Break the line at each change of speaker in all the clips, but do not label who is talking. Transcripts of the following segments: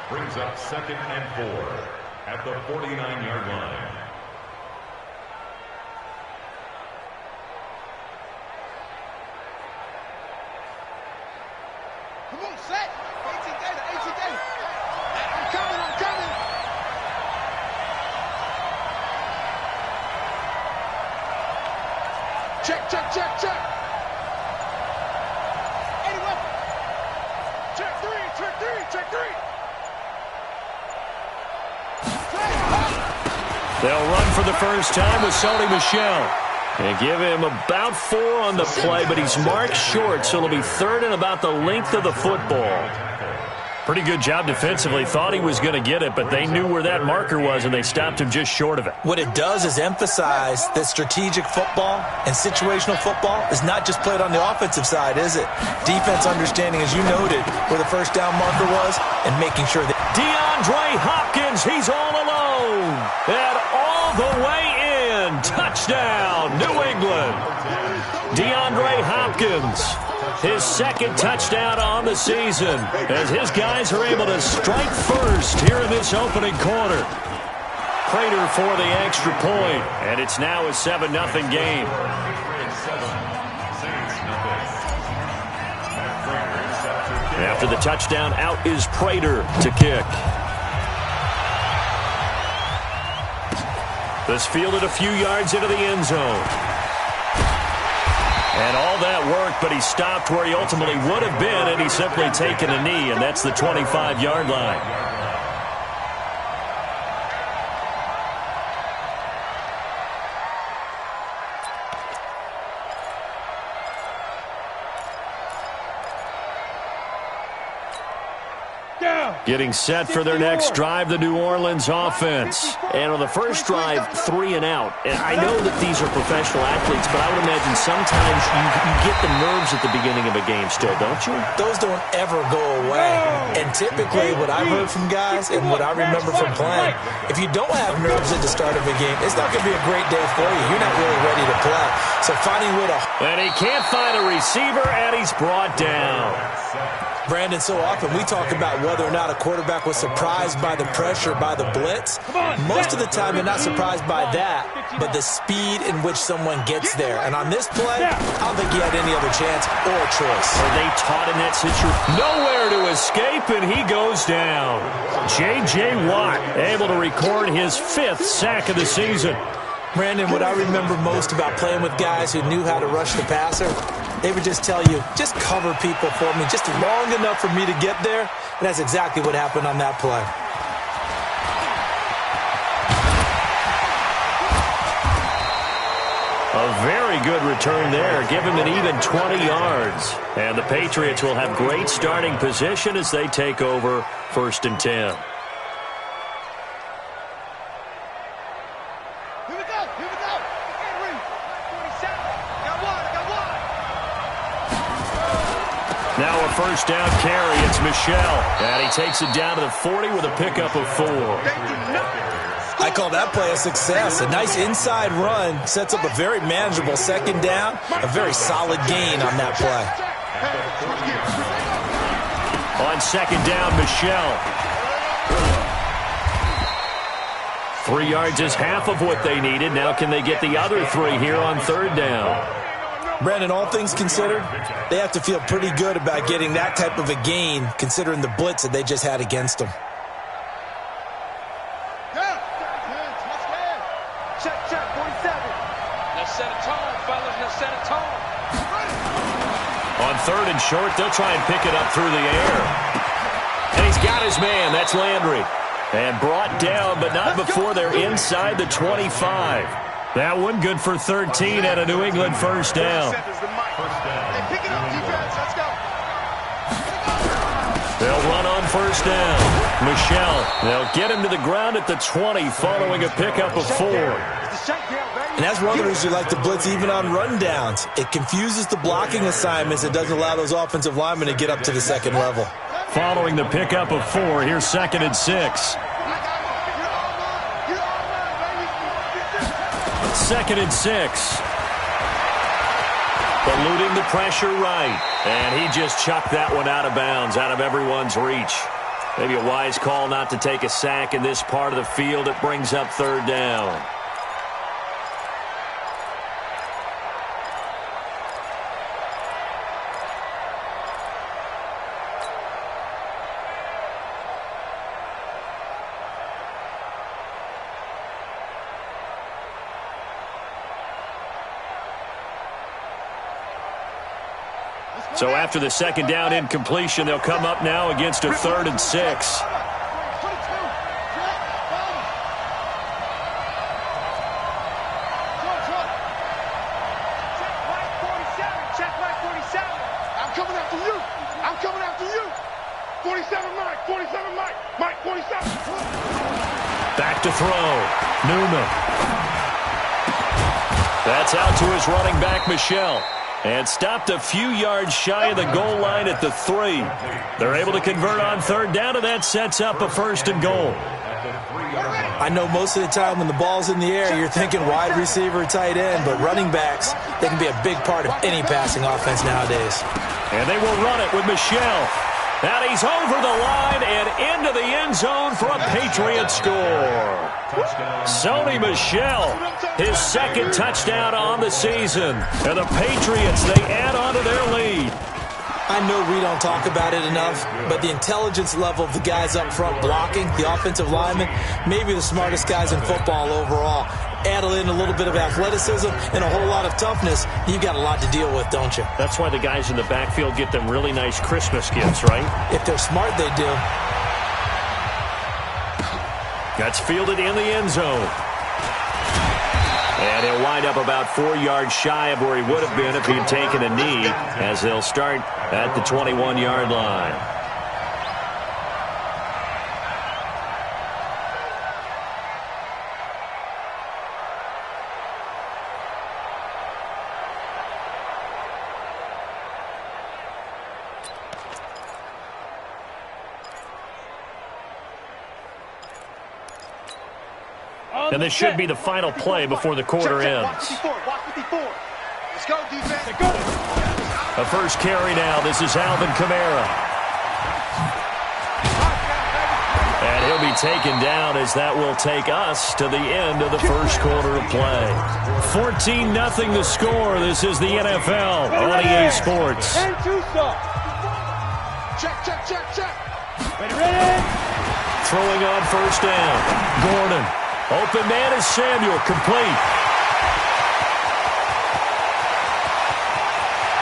brings up 2nd and 4 at the 49-yard line.
Come on, set. 18 data, 18 data. I'm coming. Check. Anyway. Check three.
They'll run for the first time with Sony Michel. And give him about 4 on the play, but he's marked short, so it'll be 3rd and about the length of the football. Pretty good job defensively. Thought he was going to get it, but they knew where that marker was, and they stopped him just short of it.
What it does is emphasize that strategic football and situational football is not just played on the offensive side, is it? Defense understanding, as you noted, where the first down marker was, and making sure that
DeAndre Hopkins, he's all alone. And all the way in. Touchdown, New England. DeAndre Hopkins, his 2nd touchdown on the season, as his guys are able to strike first here in this opening quarter. Prater for the extra point, and it's now a 7-0 game. After the touchdown, out is Prater to kick. This fielded a few yards into the end zone. And all that worked, but he stopped where he ultimately would have been, and he's simply taken a knee, and that's the 25-yard line. Getting set for their next drive, the New Orleans offense. And on the first drive, 3 and out. And I know that these are professional athletes, but I would imagine sometimes you get the nerves at the beginning of a game still, don't you?
Those don't ever go away. And typically what I've heard from guys and what I remember from playing, if you don't have nerves at the start of a game, it's not going to be a great day for you. You're not really ready to play. So finding a way to...
And he can't find a receiver, and he's brought down.
Brandon, so often we talk about whether or not a quarterback was surprised by the pressure, by the blitz. Most of the time, they're not surprised by that, but the speed in which someone gets there. And on this play, I don't think he had any other chance or choice.
Are they taught in that situation? Nowhere to escape, and he goes down. J.J. Watt able to record his 5th sack of the season.
Brandon, what I remember most about playing with guys who knew how to rush the passer, they would just tell you, just cover people for me, just long enough for me to get there. And that's exactly what happened on that play.
A very good return there. Give him an even 20 yards. And the Patriots will have great starting position as they take over 1st and 10. Now a first down carry. It's Michel. And he takes it down to the 40 with a pickup of 4.
I call that play a success. A nice inside run sets up a very manageable 2nd down. A very solid gain on that play.
On 2nd down, Michel. 3 yards is half of what they needed. Now can they get the other 3 here on 3rd down?
Brandon, all things considered, they have to feel pretty good about getting that type of a gain, considering the blitz that they just had against them.
Check, 47. Let's set a tone, fellas. Let's set a tone.
On 3rd and short, they'll try and pick it up through the air. And he's got his man. That's Landry. And brought down, but not before they're inside the 25. That one good for 13 at a New England first down. They'll run on first down. Michel, they'll get him to the ground at the 20 following a pickup of 4.
And that's one of the reasons we like to blitz even on rundowns. It confuses the blocking assignments. It doesn't allow those offensive linemen to get up to the 2nd level.
Following the pickup of 4, here's 2nd and 6. 2nd and 6. Eluding the pressure right. And he just chucked that one out of bounds, out of everyone's reach. Maybe a wise call not to take a sack in this part of the field. It brings up third down. So after the second down incompletion, they'll come up now against a 3rd and 6. Back to throw. Newman. That's out to his running back, Michel. And stopped a few yards shy of the goal line at the 3. They're able to convert on third down, and that sets up a 1st and goal.
I know most of the time when the ball's in the air, you're thinking wide receiver, tight end, but running backs, they can be a big part of any passing offense nowadays.
And they will run it with Michel. And he's over the line and into the end zone for a Patriot score. Sony Michel, his 2nd touchdown on the season. And the Patriots, they add on to their lead.
I know we don't talk about it enough, but the intelligence level of the guys up front blocking, the offensive linemen, maybe the smartest guys in football overall. Add in a little bit of athleticism and a whole lot of toughness, you've got a lot to deal with, don't you?
That's why the guys in the backfield get them really nice Christmas gifts, right?
If they're smart, they do.
That's fielded in the end zone. And he'll wind up about 4 yards shy of where he would have been if he'd taken a knee, as they'll start at the 21-yard line. And this should be the final play before the quarter ends.
Let's go, defense.
A first carry now. This is Alvin Kamara. And he'll be taken down as that will take us to the end of the first quarter of play. 14-0 the score. This is the NFL on EA Sports.
Check.
Ready. Throwing on first down. Gordon. Open man is Samuel, complete.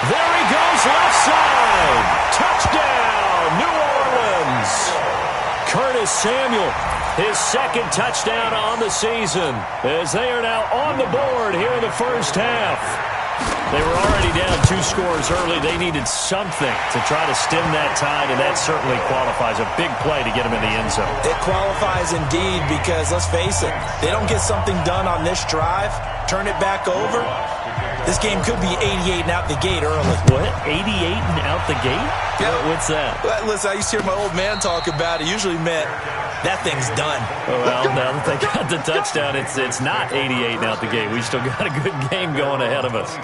There he goes, left side. Touchdown, New Orleans. Curtis Samuel, his 2nd touchdown on the season, as they are now on the board here in the first half. They were already down 2 scores early. They needed something to try to stem that tide, and that certainly qualifies. A big play to get them in the end zone.
It qualifies indeed because, let's face it, they don't get something done on this drive, turn it back over, this game could be 88 and out the gate early.
What? 88 and out the gate?
Yeah.
What's that?
Well, listen, I used to hear my old man talk about it. Usually meant that thing's done.
Well, now that they got the touchdown, it's not 88 and out the gate. We still got a good game going ahead of us.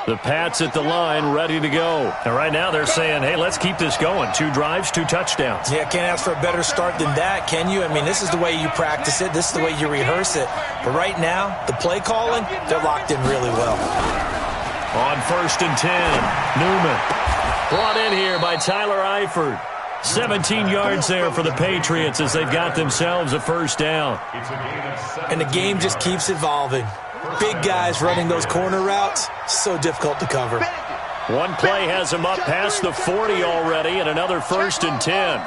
The Pats at the line, ready to go. And right now they're saying, hey, let's keep this going. 2 drives, 2 touchdowns.
Yeah, can't ask for a better start than that, can you? I mean, this is the way you practice it. This is the way you rehearse it. But right now, the play calling, they're locked in really well.
On 1st and 10, Newman. Brought in here by Tyler Eifert. 17 yards there for the Patriots as they've got themselves a first down.
And the game just keeps evolving. Big guys running those corner routes, so difficult to cover.
One play has him up past the 40 already, and another 1st and 10.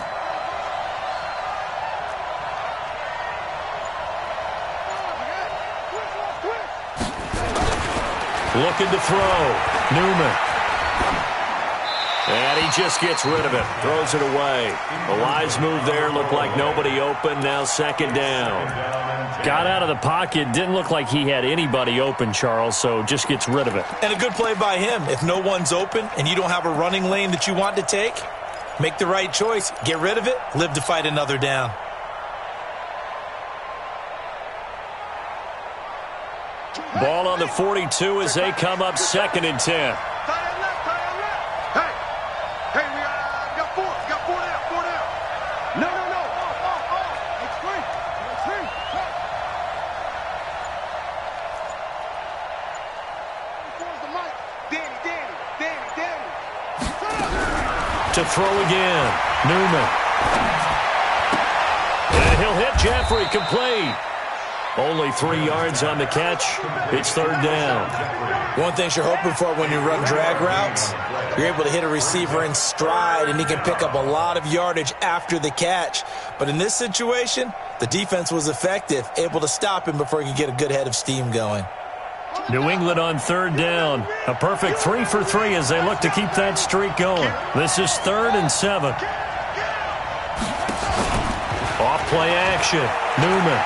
Looking to throw. Newman. And he just gets rid of it. Throws it away. A wise move there. Looked like nobody open. Now 2nd down. Got out of the pocket. Didn't look like he had anybody open, Charles, so just gets rid of it.
And a good play by him. If no one's open and you don't have a running lane that you want to take, make the right choice. Get rid of it. Live to fight another down.
Ball on the 42 as they come up 2nd and 10.
Hey, we got four. We got four down. No. It's free. Where's the mic? Danny.
To throw again, Newman. And he'll hit Jeffrey, complete. Only 3 yards on the catch. It's 3rd down.
One thing you're hoping for when you run drag routes, you're able to hit a receiver in stride, and he can pick up a lot of yardage after the catch. But in this situation, the defense was effective, able to stop him before he could get a good head of steam going.
New England on 3rd down. A perfect 3 for 3 as they look to keep that streak going. This is 3rd and 7. Off play action. Newman.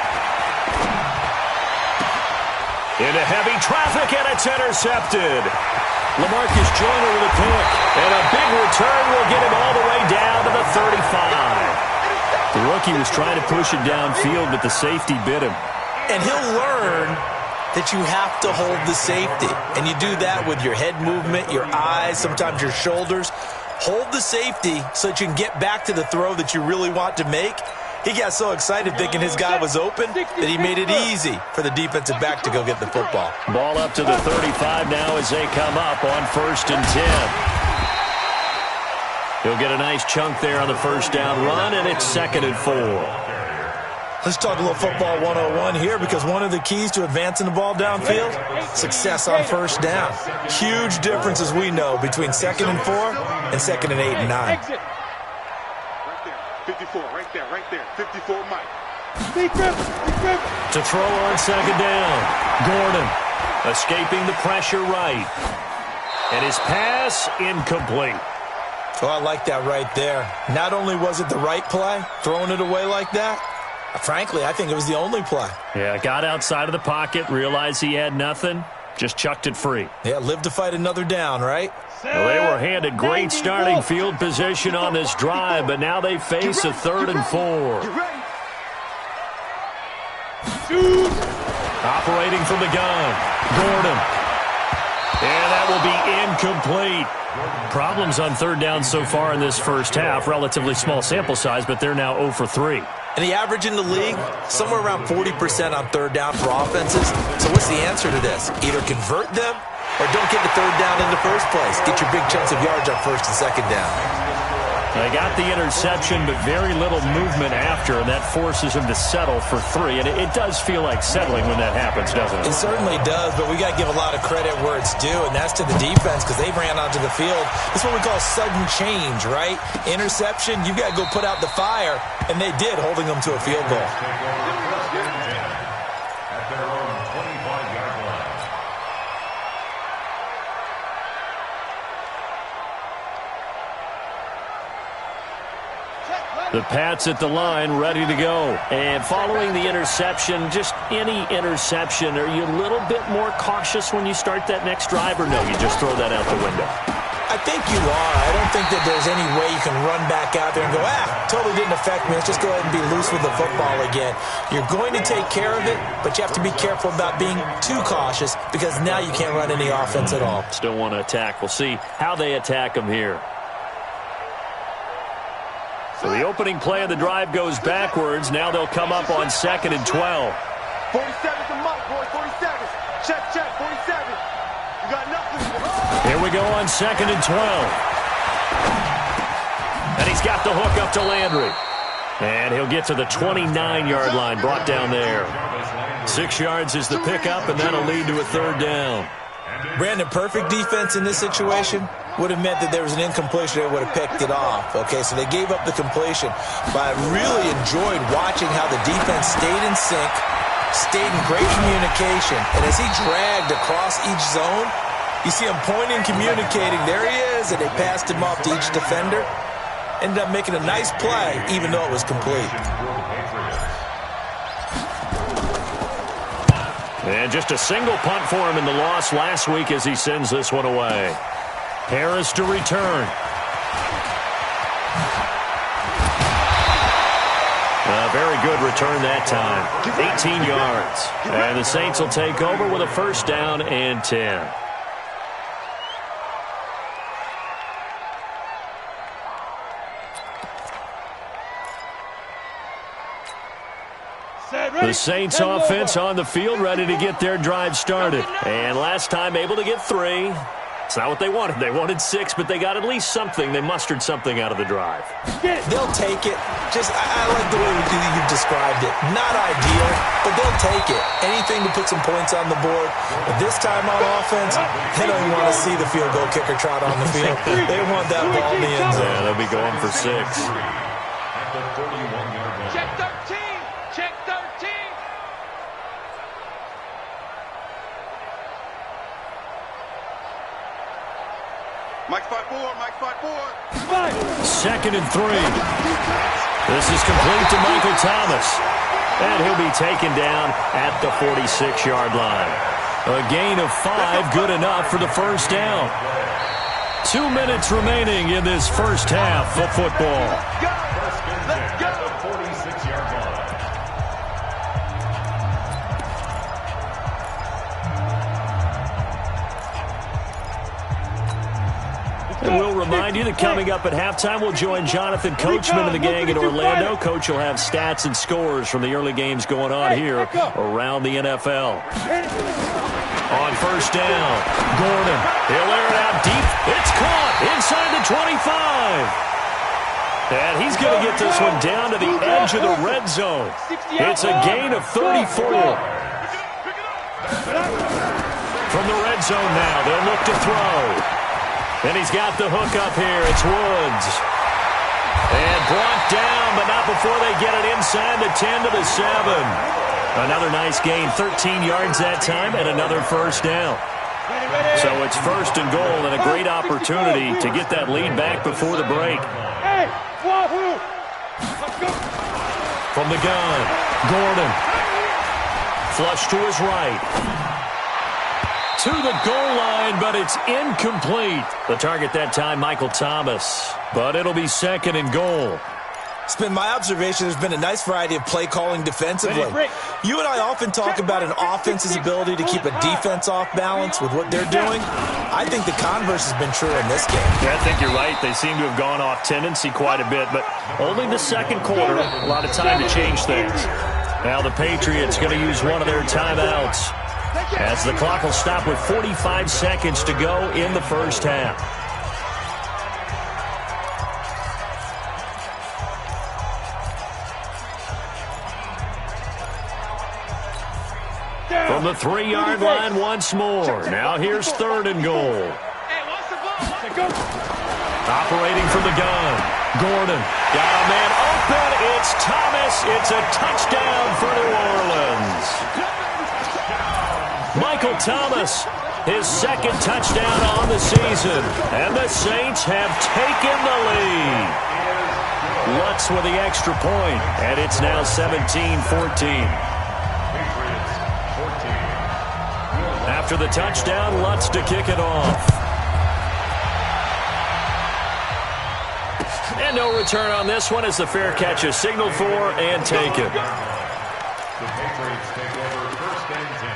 Into heavy traffic, and it's intercepted. LaMarcus Joyner with a pick. And a big return will get him all the way down to the 35. The rookie was trying to push it downfield, but the safety bit him.
And he'll learn that you have to hold the safety. And you do that with your head movement, your eyes, sometimes your shoulders. Hold the safety so that you can get back to the throw that you really want to make. He got so excited thinking his guy was open that he made it easy for the defensive back to go get the football.
Ball up to the 35 now as they come up on 1st and 10. He'll get a nice chunk there on the 1st down run, and it's 2nd and 4.
Let's talk a little football 101 here, because one of the keys to advancing the ball downfield, success on 1st down. Huge difference, as we know, between 2nd and 4 and 2nd and 8 and 9.
54, right there. 54, Mike.
To throw on 2nd down. Gordon escaping the pressure right. And his pass incomplete.
Oh, I like that right there. Not only was it the right play, throwing it away like that, frankly, I think it was the only play.
Yeah, got outside of the pocket, realized he had nothing, just chucked it free.
Yeah, live to fight another down, right?
Well, they were handed great starting field position on this drive, but now they face a 3rd and 4. Operating from the gun, Gordon. And that will be incomplete. Problems on 3rd down so far in this first half. Relatively small sample size, but they're now 0 for 3.
And the average in the league, somewhere around 40% on 3rd down for offenses. So what's the answer to this? Either convert them or don't get the 3rd down in the first place. Get your big chunks of yards on 1st and 2nd down.
They got the interception, but very little movement after, and that forces him to settle for 3. And it does feel like settling when that happens, doesn't it?
It certainly does, but we got to give a lot of credit where it's due, and that's to the defense, because they ran onto the field. This is what we call sudden change, right? Interception, you got to go put out the fire, and they did, holding them to a field goal.
The Pats at the line, ready to go. And following the interception, just any interception, are you a little bit more cautious when you start that next drive, or no, you just throw that out the window?
I think you are. I don't think that there's any way you can run back out there and go, totally didn't affect me. Let's just go ahead and be loose with the football again. You're going to take care of it, but you have to be careful about being too cautious, because now you can't run any offense at all.
Still want to attack. We'll see how they attack them here. So the opening play of the drive goes backwards. Now they'll come up on 2nd and 12.
47's the mark, boy. 47. Check, 47. You got nothing.
Here we go on 2nd and 12. And he's got the hook up to Landry. And he'll get to the 29-yard line, brought down there. 6 yards is the pickup, and that'll lead to a 3rd down.
Brandon, perfect defense in this situation would have meant that there was an incompletion. They would have picked it off. Okay, so they gave up the completion. But I really enjoyed watching how the defense stayed in sync, stayed in great communication. And as he dragged across each zone, you see him pointing, communicating. There he is, and they passed him off to each defender. Ended up making a nice play, even though it was complete.
And just a single punt for him in the loss last week as he sends this one away. Harris to return. 2
minutes
A very good return that time. 18 yards. And the Saints will take over with a first down and 10. The Saints offense on the field, ready to get their drive started. And last time able to get 3. It's not what they wanted. They wanted 6, but they got at least something. They mustered something out of the drive.
They'll take it. I like the way you've described it. Not ideal, but they'll take it. Anything to put some points on the board. But this time on offense, they don't want to see the field goal kicker trot on the field. They want that ball in the end zone.
Yeah, they'll be going for 6.
Check 13. Check 13. Mike's 5-4. Mike's 5-4.
Second and 3. This is complete to Michael Thomas. And he'll be taken down at the 46-yard line. A gain of 5, good enough for the first down. 2 minutes remaining in this first half of football.
Let's go.
46-yard line.
And we'll remind you that coming up at halftime, we'll join Jonathan Coachman and the gang in Orlando. Coach will have stats and scores from the early games going on here around the NFL. On first down, Gordon. He'll air it out deep. It's caught inside the 25. And he's going to get this one down to the edge of the red zone. It's a gain of 34. From the red zone now, they'll look to throw. And he's got the hook up here. It's Woods. And brought down, but not before they get it inside the 10 to the 7. Another nice gain, 13 yards that time, and another first down. So it's first and goal, and a great opportunity to get that lead back before the break. From the gun, Gordon. Flush to his right. To the goal line, but it's incomplete. The target that time, Michael Thomas. But it'll be second and goal.
It's been my observation there's been a nice variety of play calling defensively. You and I often talk about an offense's ability to keep a defense off balance with what they're doing. I think the converse has been true in this game.
Yeah, I think you're right. They seem to have gone off tendency quite a bit, but only the second quarter. A lot of time to change things. Now the Patriots going to use one of their timeouts, as the clock will stop with 45 seconds to go in the first half. From the 3-yard line once more. Now here's third and goal. Operating from the gun. Gordon. Got a man open. It's Thomas. It's a touchdown for New Orleans. Michael Thomas, his second touchdown on the season. And the Saints have taken the lead. Lutz with the extra point, and it's now 17-14. After the touchdown, Lutz to kick it off. And no return on this one as the fair catch is signaled for and taken.
The Patriots take over first and 10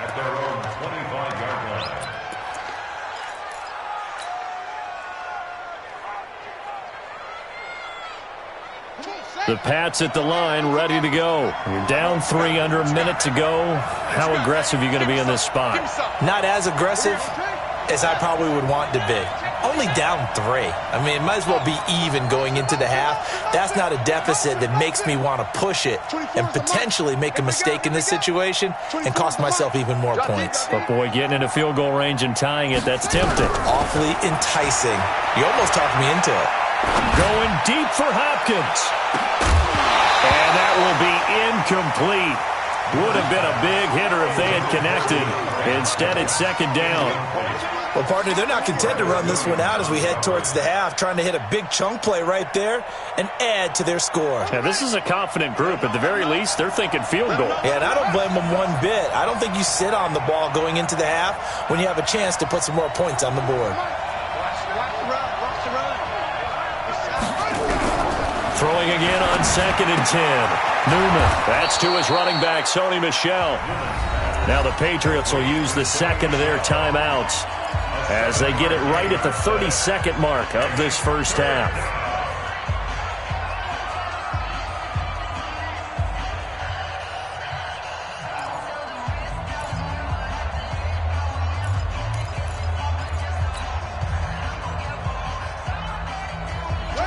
at their own 25-yard line.
The Pats at the line, ready to go. You're down 3 under a minute to go. How aggressive are you going to be in this spot?
Not as aggressive as I probably would want to be. Only down 3. I mean, it might as well be even going into the half. That's not a deficit that makes me want to push it and potentially make a mistake in this situation and cost myself even more points.
But, boy, getting into field goal range and tying it, that's tempting.
Awfully enticing. You almost talked me into it.
Going deep for Hopkins. And that will be incomplete. Would have been a big hitter if they had connected. Instead, it's second down.
Well, partner, they're not content to run this one out as we head towards the half, trying to hit a big chunk play right there and add to their score.
Yeah, this is a confident group. At the very least, they're thinking field goal.
Yeah, and I don't blame them one bit. I don't think you sit on the ball going into the half when you have a chance to put some more points on the board.
Throwing again on 2nd and 10. Newman. That's to his running back, Sony Michel. Now the Patriots will use the second of their timeouts as they get it right at the 30-second mark of this first half.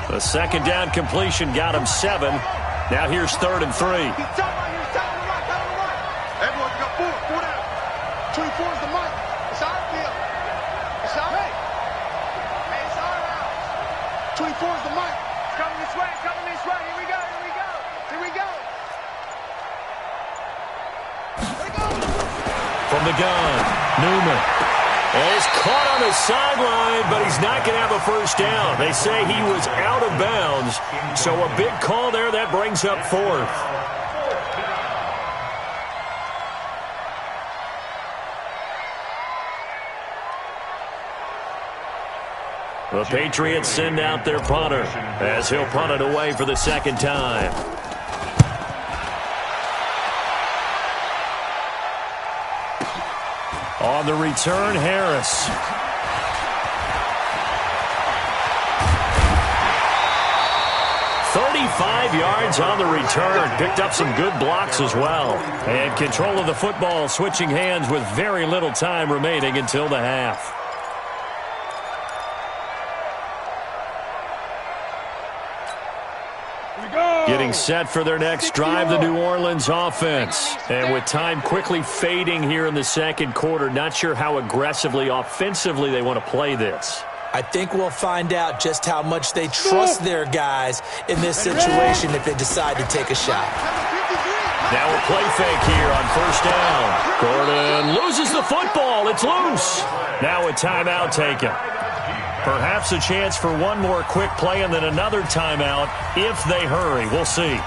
The second down completion got him 7. Now here's 3rd and 3.
Everyone got four down. 24 is the mic. It's our field. It's our hey, it's our house. 24 is the mic. It's coming this way, coming this way. Here we go, here we go. Here we go.
From the gun, Newman. He's caught on the sideline, but he's not going to have a first down. They say he was out of bounds, so a big call there. That brings up 4th. The Patriots send out their punter as he'll punt it away for the second time. On the return, Harris. "35 yards on the return." Picked up some good blocks as well. And control of the football, switching hands with very little time remaining until the half. Getting set for their next drive, the New Orleans offense. And with time quickly fading here in the second quarter, not sure how aggressively, offensively they want to play this.
I think we'll find out just how much they trust their guys in this situation if they decide to take a shot.
Now a play fake here on first down. Gordon loses the football. It's loose. Now a timeout taken. Perhaps a chance for one more quick play and then another timeout if they hurry. We'll see.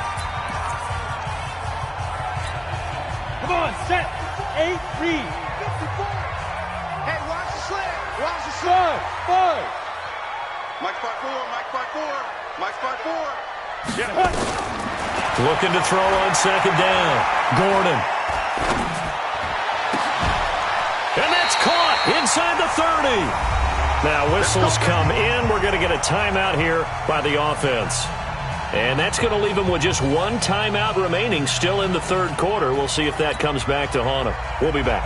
Come on, set. 8, read.
Hey, watch the slant. Watch the slant.
5.
Mike spot 4. Mike spot 4. Mike spot 4.
Looking to throw on second down. Gordon. And that's caught inside the 30. Now whistles come in. We're going to get a timeout here by the offense. And that's going to leave them with just one timeout remaining still in the third quarter. We'll see if that comes back to haunt them. We'll be back.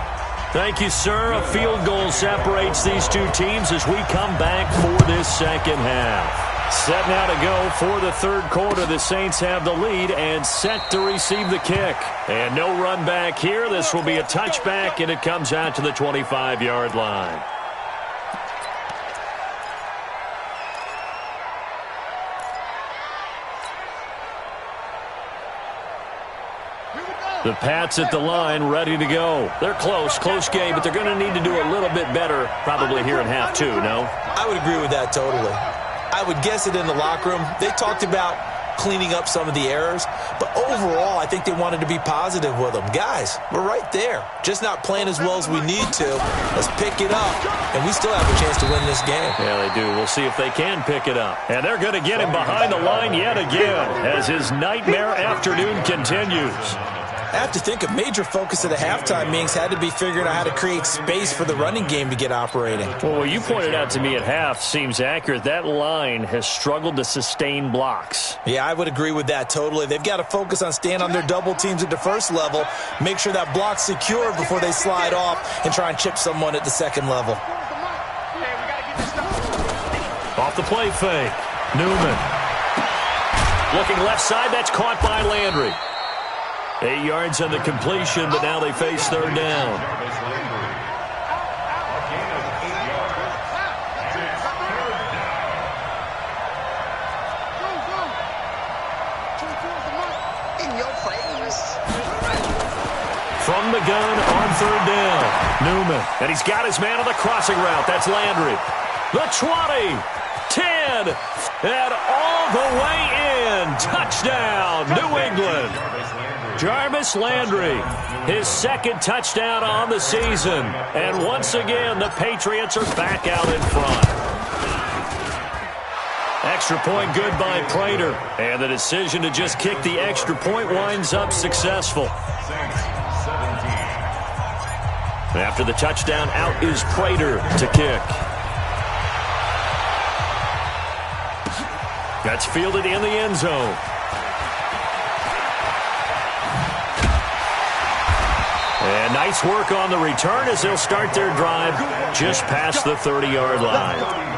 Thank you, sir. A field goal separates these two teams as we come back for this second half. Set now to go for the third quarter. The Saints have the lead and set to receive the kick. And no run back here. This will be a touchback, and it comes out to the 25-yard line. The Pats at the line, ready to go. They're close game, but they're going to need to do a little bit better probably here in half two, no?
I would agree with that totally. I would guess it in the locker room. They talked about cleaning up some of the errors, but overall, I think they wanted to be positive with them. Guys, we're right there. Just not playing as well as we need to. Let's pick it up, and we still have a chance to win this game.
Yeah, they do. We'll see if they can pick it up. And they're going to get him behind the line yet again as his nightmare afternoon continues.
I have to think a major focus of the halftime meetings had to be figuring out how to create space for the running game to get operating.
Well, what you pointed out to me at half seems accurate. That line has struggled to sustain blocks.
Yeah, I would agree with that totally. They've got to focus on staying on their double teams at the first level, make sure that block's secure before they slide off and try and chip someone at the second level.
Off the play fake. Newman. Looking left side, that's caught by Landry. 8 yards on the completion, but now they face third down. From the gun on third down. Newman. And he's got his man on the crossing route. That's Landry. The 20. 10. And all the way in. Touchdown, New England. Jarvis Landry, his second touchdown on the season. And once again, the Patriots are back out in front. Extra point good by Prater. And the decision to just kick the extra point winds up successful.
Saints 17.
After the touchdown, out is Prater to kick. That's fielded in the end zone. And nice work on the return as they'll start their drive just past the 30-yard line.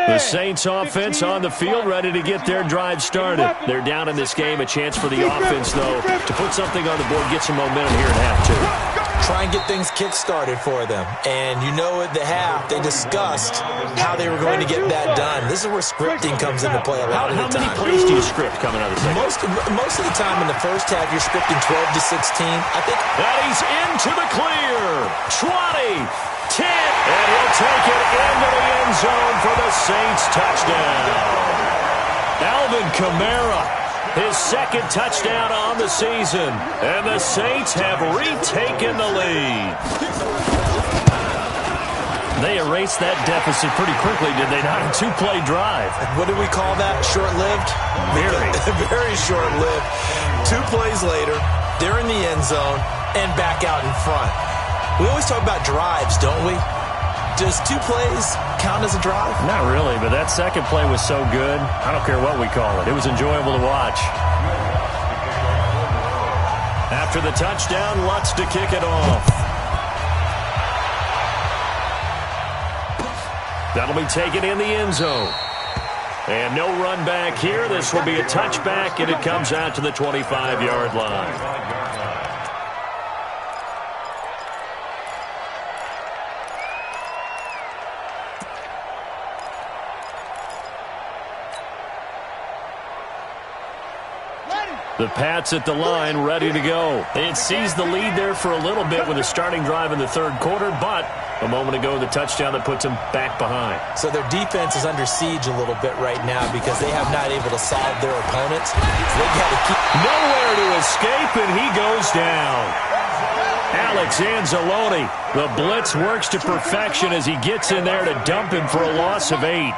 The Saints offense on the field, ready to get their drive started. They're down in this game. A chance for the offense, though, to put something on the board, get some momentum here at half two.
Try and get things kick-started for them. And you know at the half, they discussed how they were going to get that done. This is where scripting comes into play a lot of the time.
How many plays do you script coming out of the second?
Most of the time in the first half, you're scripting 12 to 16. I think
that he's into the clear. 20, 10, and he'll take it into the end zone for the Saints touchdown. Alvin Kamara, his second touchdown on the season, and the Saints have retaken the lead. They erased that deficit pretty quickly, did they not? A two-play drive.
What do we call that? Short-lived?
Very.
Very short-lived. 2 plays later, they're in the end zone and back out in front. We always talk about drives, don't we? Does 2 plays count as a drive?
Not really, but that second play was so good. I don't care what we call it. It was enjoyable to watch. After the touchdown, Lutz to kick it off. That'll be taken in the end zone. And no run back here. This will be a touchback, and it comes out to the 25-yard line. The Pats at the line, ready to go. It seized the lead there for a little bit with a starting drive in the third quarter, but a moment ago, the touchdown that puts them back behind.
So their defense is under siege a little bit right now because they have not able to solve their opponents. So they've got to keep
nowhere to escape, and he goes down. Alex Anzalone, the blitz works to perfection as he gets in there to dump him for a loss of 8.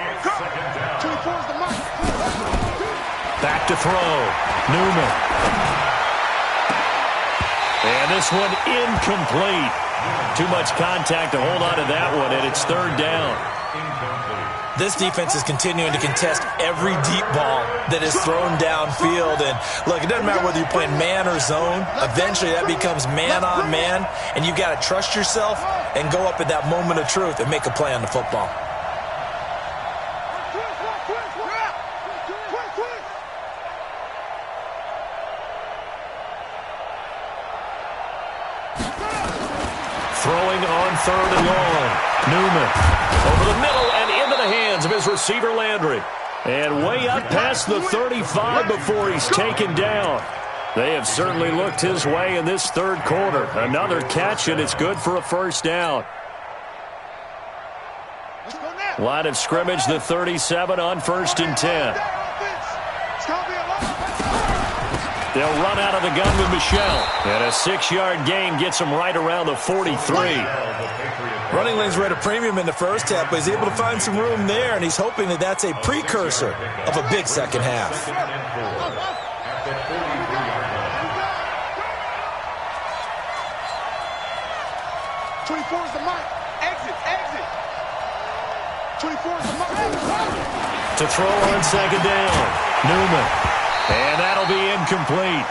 Back to throw. Newman. And this one incomplete. Too much contact to hold on to that one, and it's third down.
This defense is continuing to contest every deep ball that is thrown downfield. And, look, it doesn't matter whether you're playing man or zone. Eventually, that becomes man-on-man, and you've got to trust yourself and go up at that moment of truth and make a play on the football.
Throwing on third and long. Newman over the middle and into the hands of his receiver Landry. And way up past the 35 before he's taken down. They have certainly looked his way in this third quarter. Another catch, and it's good for a first down. Line of scrimmage, the 37 on 1st and 10. They'll run out of the gun with Michelle. And a 6-yard gain gets them right around the 43.
Running lanes were at a premium in the first half, but he's able to find some room there, and he's hoping that that's a precursor of a big second half.
24 is the mic. Exit. 24 is the mic.
To throw on second down. Newman. And that'll be incomplete.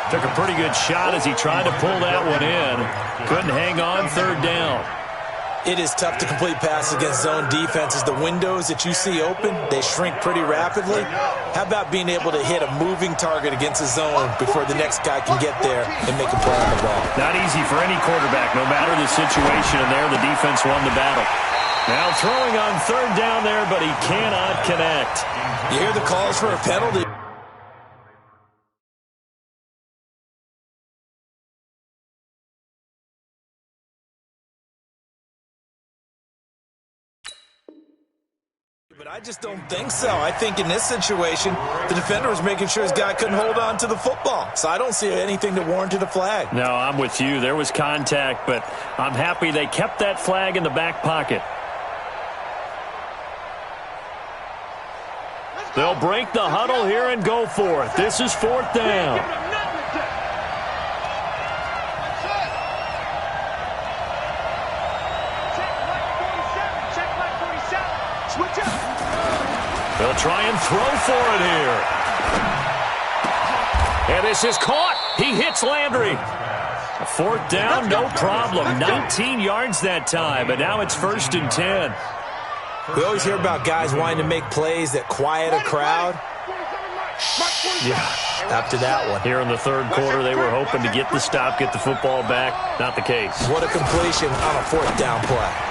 Took a pretty good shot as he tried to pull that one in. Couldn't hang on third down.
It is tough to complete passes against zone defenses. The windows that you see open, they shrink pretty rapidly. How about being able to hit a moving target against a zone before the next guy can get there and make a play on the ball?
Not easy for any quarterback, no matter the situation, and there the defense won the battle. Now throwing on third down there, but he cannot connect.
You hear the calls for a penalty. I just don't think so. I think in this situation, the defender was making sure his guy couldn't hold on to the football. So I don't see anything that warranted a flag.
No, I'm with you. There was contact, but I'm happy they kept that flag in the back pocket. They'll break the huddle here and go for it. This is 4th down. They'll try and throw for it here. And this is caught. He hits Landry. 4th down, no problem. 19 yards that time, but now it's 1st and 10.
We always hear about guys wanting to make plays that quiet a crowd.
Yeah.
After that one.
Here in the 3rd quarter, they were hoping to get the stop, get the football back. Not the case.
What a completion on a 4th down play.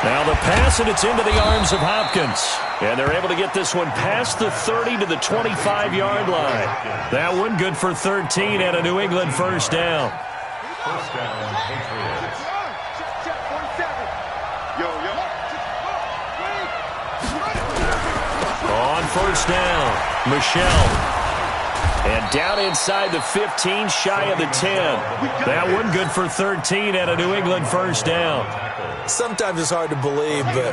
Now the pass, and it's into the arms of Hopkins. And they're able to get this one past the 30 to the 25-yard line. That one good for 13 and a New England 1st down.
1st down, Patriots.
On 1st down, Michelle. And down inside the 15, shy of the 10. That one good for 13 and a New England 1st down.
Sometimes it's hard to believe, but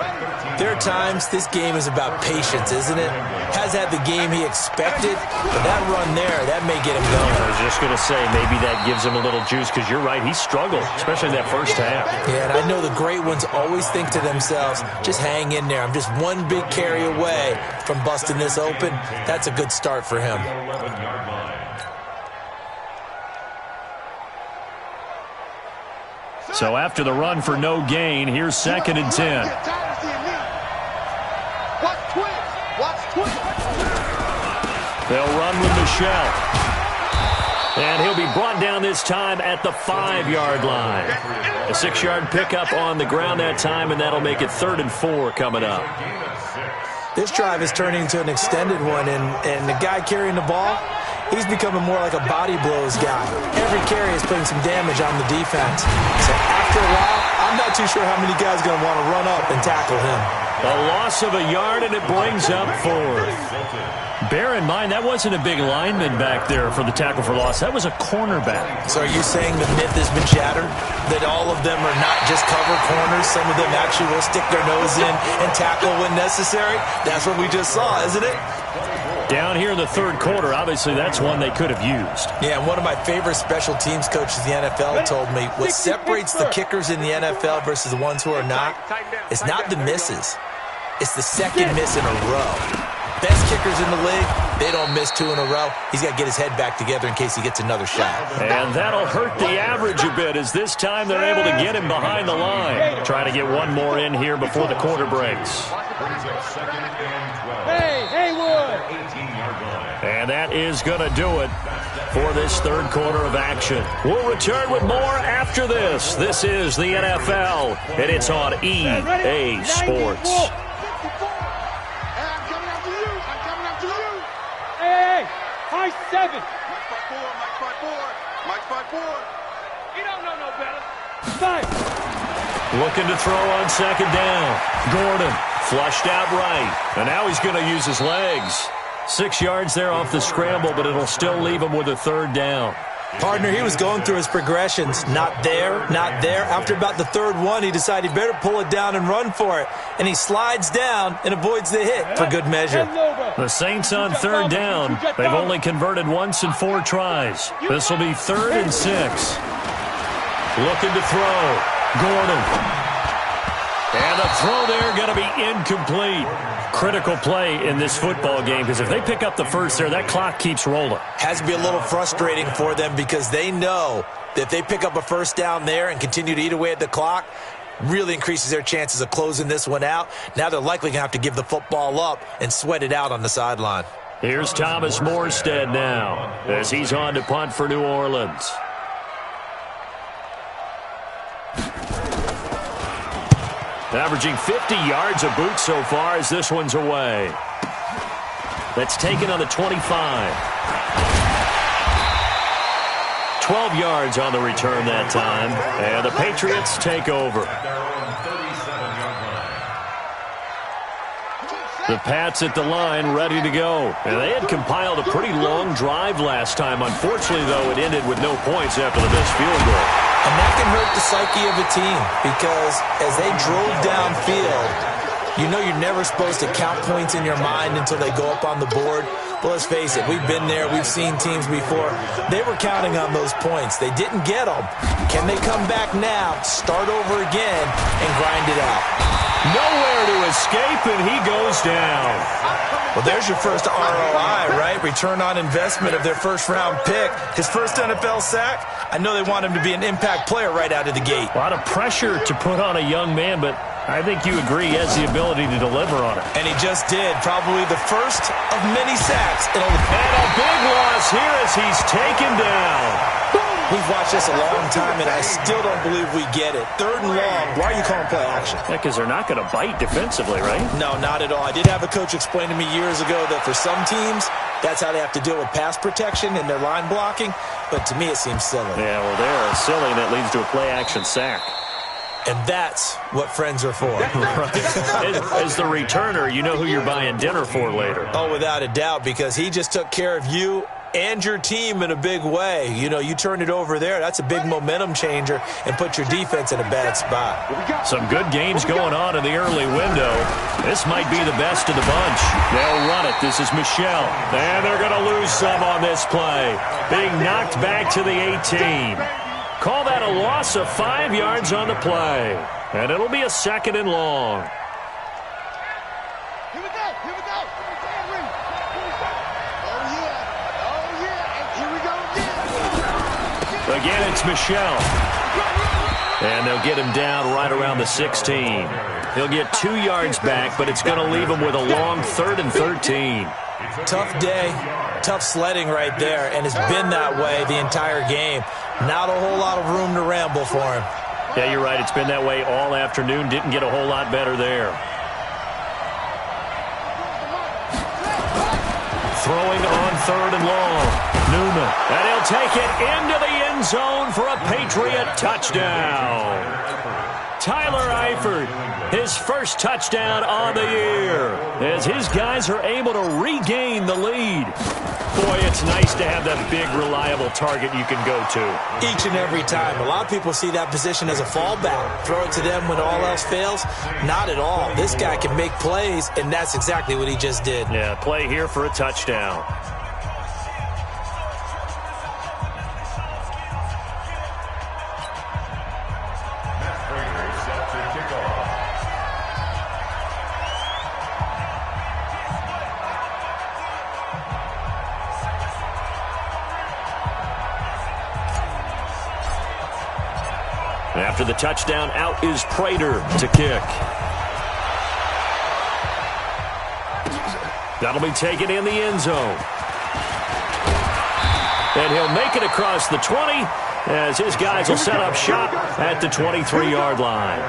there are times this game is about patience, isn't it? Has had the game he expected, but that run there, that may get him going.
I was just going to say, maybe that gives him a little juice, because you're right, he struggled, especially in that 1st half.
Yeah, and I know the great ones always think to themselves, just hang in there. I'm just one big carry away from busting this open. That's a good start for him.
So after the run for no gain, here's 2nd and 10. They'll run with Michelle. And he'll be brought down this time at the 5-yard line. A 6-yard pickup on the ground that time, and that'll make it 3rd and 4 coming up.
This drive is turning into an extended one, and the guy carrying the ball, he's becoming more like a body blows guy. Every carry is putting some damage on the defense. So after a while, I'm not too sure how many guys are going to want to run up and tackle him.
A loss of a yard, and it brings up 4th. Bear in mind, that wasn't a big lineman back there for the tackle for loss. That was a cornerback.
So are you saying the myth has been shattered? That all of them are not just cover corners? Some of them actually will stick their nose in and tackle when necessary? That's what we just saw, isn't it?
Down here in the 3rd quarter, obviously that's one they could have used.
Yeah, and one of my favorite special teams coaches in the NFL told me what separates the kickers in the NFL versus the ones who are not, it's not the misses. It's the second miss in a row. Best kickers in the league, they don't miss 2 in a row. He's got to get his head back together in case he gets another shot.
And that'll hurt the average a bit, as this time they're able to get him behind the line. Trying to get one more in here before the quarter breaks.
Hey, Haywood!
And that is going to do it for this 3rd quarter of action. We'll return with more after this. This is the NFL, and it's on EA Sports.
High 7.
Mike's 5-4. He don't know no better.
5.
Looking to throw on 2nd down. Gordon flushed out right. And now he's going to use his legs. 6 yards there off the scramble, but it'll still leave him with a 3rd down.
Partner, he was going through his progressions. Not there, not there. After about the 3rd one, he decided he better pull it down and run for it. And he slides down and avoids the hit for good measure.
The Saints on 3rd down. They've only converted once in 4 tries. This will be 3rd and 6. Looking to throw. Gordon. And the throw there going to be incomplete. Critical play in this football game, because if they pick up the first there, that clock keeps rolling.
Has to be a little frustrating for them, because they know that if they pick up a 1st down there and continue to eat away at the clock, really increases their chances of closing this one out. Now they're likely going to have to give the football up and sweat it out on the sideline.
Here's Thomas Morstead now as he's on to punt for New Orleans. Averaging 50 yards a boot so far as this one's away. That's taken on the 25. 12 yards on the return that time. And the Patriots take over. The Pats at the line, ready to go. And they had compiled a pretty long drive last time. Unfortunately, though, it ended with no points after the missed field goal.
And that can hurt the psyche of a team because as they drove downfield, you know you're never supposed to count points in your mind until they go up on the board. But let's face it, we've been there. We've seen teams before. They were counting on those points. They didn't get them. Can they come back now, start over again, and grind it out?
Nowhere to escape, and he goes down.
Well, there's your first ROI, right? Return on investment of their first-round pick. His first NFL sack. I know they want him to be an impact player right out of the gate.
A lot of pressure to put on a young man, but I think you agree he has the ability to deliver on it.
And he just did. Probably the first of many sacks.
And a big loss here as he's taken down.
We've watched this a long time, and I still don't believe we get it. 3rd and long. Why are you calling play action?
Yeah, because they're not going to bite defensively, right?
No, not at all. I did have a coach explain to me years ago that for some teams, that's how they have to deal with pass protection and their line blocking. But to me, it seems silly.
Yeah, well, they're silly, and that leads to a play-action sack.
And that's what friends are for.
Right. As the returner, you know who you're buying dinner for later.
Oh, without a doubt, because he just took care of you and your team in a big way. You know, you turn it over there, that's a big momentum changer and put your defense in a bad spot.
Some good games going on in the early window. This might be the best of the bunch. They'll run it. This is Michelle. And they're going to lose some on this play. Being knocked back to the 18. Call that a loss of 5 yards on the play. And it'll be a 2nd and long.
Here we go. Here we go. Oh, yeah. And here we go again.
Again, it's Michelle. And they'll get him down right around the 16. He'll get 2 yards back, but it's going to leave him with a long 3rd and 13.
Tough day, tough sledding right there, and it's been that way the entire game. Not a whole lot of room to ramble for him.
Yeah, you're right. It's been that way all afternoon. Didn't get a whole lot better there. Throwing on 3rd and long. Newman. And he'll take it into the end zone for a Patriot touchdown. Tyler Eifert, his first touchdown on the year, as his guys are able to regain the lead. Boy, it's nice to have that big, reliable target you can go to.
Each and every time. A lot of people see that position as a fallback. Throw it to them when all else fails. Not at all. This guy can make plays, and that's exactly what he just did.
Yeah, play here for a touchdown. After the touchdown, out is Prater to kick. That'll be taken in the end zone. And he'll make it across the 20 as his guys will set up shop at the 23-yard line.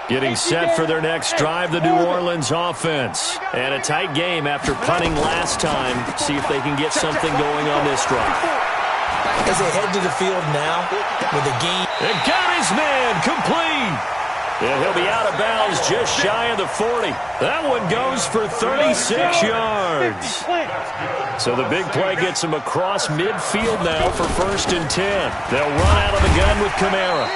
Getting set for their next drive, the New Orleans offense. And a tight game after punting last time. See if they can get something going on this drive.
As they head to the field now with a gain.
And got his man complete. And he'll be out of bounds just shy of the 40. That one goes for 36 yards. So the big play gets him across midfield now for 1st and 10. They'll run out of the gun with Kamara.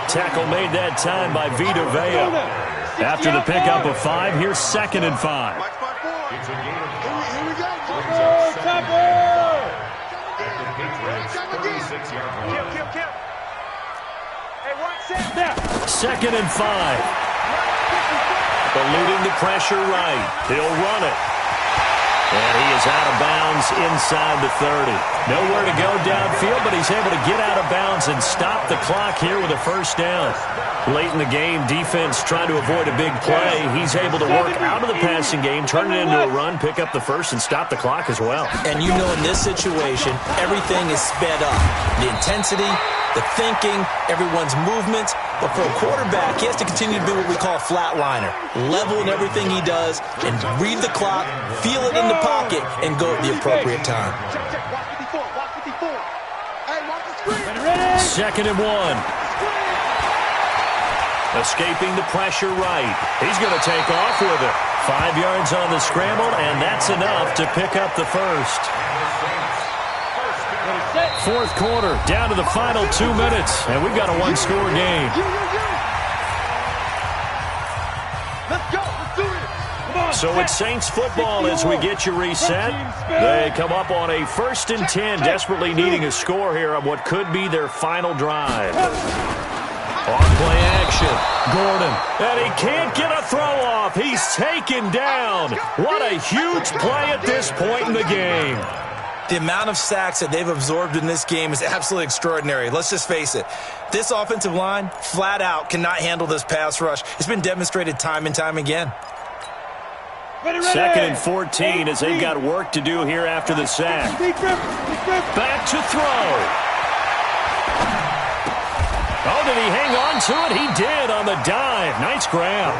Tackle made that time by Vita Vea. After the pickup of 5, here's 2nd and 5.
Here we go. Kill. Hey, one set.
2nd and 5. Eluding the pressure right. He'll run it. And he is out of bounds inside the 30. Nowhere to go downfield, but he's able to get out of bounds and stop the clock here with a 1st down. Late in the game, defense trying to avoid a big play. He's able to work out of the passing game, turn it into a run, pick up the 1st, and stop the clock as well.
And you know in this situation, everything is sped up. The intensity, the thinking, everyone's movements. But for a quarterback, he has to continue to be what we call a flatliner. Level in everything he does and read the clock, feel it in the pocket, and go at the appropriate time.
Check. Watch 54. Hey, watch the screen.
2nd and 1. Escaping the pressure right. He's going to take off with it. 5 yards on the scramble, and that's enough to pick up the first. 4th quarter, down to the final 2 minutes, and we've got a one-score game.
Let's go. Let's do it.
So it's Saints football as we get you reset. They come up on a 1st and 10, desperately needing a score here on what could be their final drive. On play action, Gordon, and he can't get a throw off. He's taken down. What a huge play at this point in the game.
The amount of sacks that they've absorbed in this game is absolutely extraordinary. Let's just face it. This offensive line, flat out, cannot handle this pass rush. It's been demonstrated time and time again.
2nd and 14 as they've got work to do here after the sack. Back to throw. Oh, did he hang on to it? He did on the dive. Nice grab.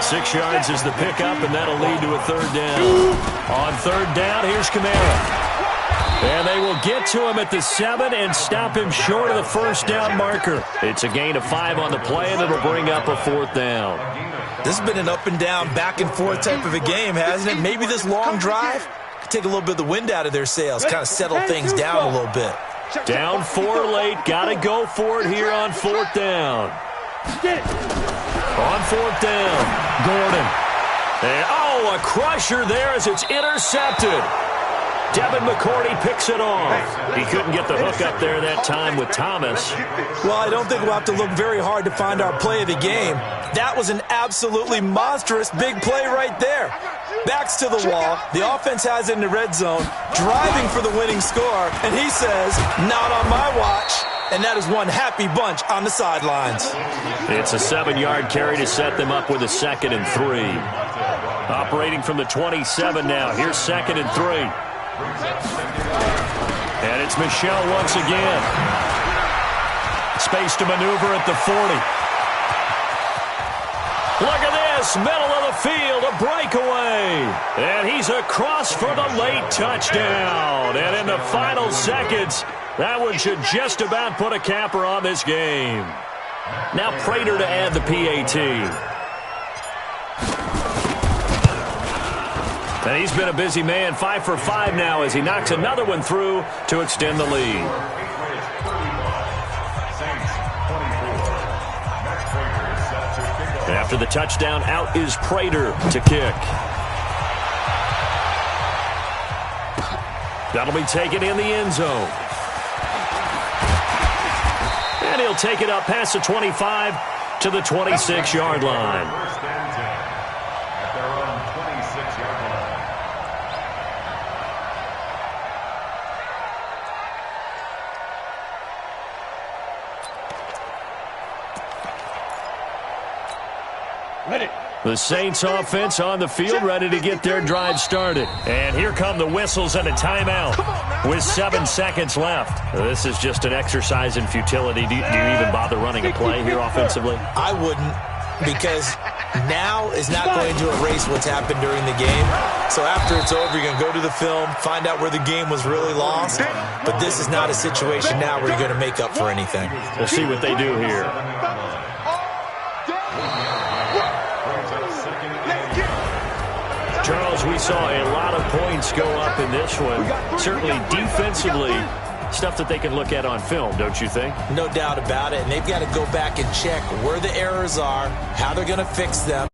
6 yards is the pickup, and that'll lead to a 3rd down. On 3rd down, here's Kamara. And they will get to him at the 7 and stop him short of the 1st down marker. It's a gain of 5 on the play, and it'll bring up a 4th down.
This has been an up and down, back and forth type of a game, hasn't it? Maybe this long drive could take a little bit of the wind out of their sails, kind of settle things down a little bit.
Down 4 late. Got to go for it here on 4th down. On 4th down, Gordon. And, a crusher there as it's intercepted. Devin McCourty picks it off. He couldn't get the hook up there that time with Thomas.
Well, I don't think we'll have to look very hard to find our play of the game. That was an absolutely monstrous big play right there. Backs to the wall. The offense has it in the red zone, driving for the winning score, and he says, not on my watch. And that is one happy bunch on the sidelines.
It's a 7-yard carry to set them up with a 2nd and 3. Operating from the 27 now. Here's 2nd and 3. And it's Michel once again. Space to maneuver at the 40. Look at this, middle of the field, a breakaway. And he's across for the late touchdown. And in the final seconds, that one should just about put a capper on this game. Now Prater to add the PAT. And he's been a busy man, 5 for 5 now as he knocks another one through to extend the lead. After the touchdown, out is Prater to kick. That'll be taken in the end zone. And he'll take it up past the 25 to the 26-yard line. The Saints offense on the field, ready to get their drive started. And here come the whistles and a timeout with 7 seconds left. This is just an exercise in futility. Do you even bother running a play here offensively?
I wouldn't, because now is not going to erase what's happened during the game. So after it's over, you're going to go to the film, find out where the game was really lost. But this is not a situation now where you're going to make up for anything.
We'll see what they do here. Charles, we saw a lot of points go up in this one. Certainly defensively, stuff that they can look at on film, don't you think?
No doubt about it. And they've got to go back and check where the errors are, how they're going to fix them.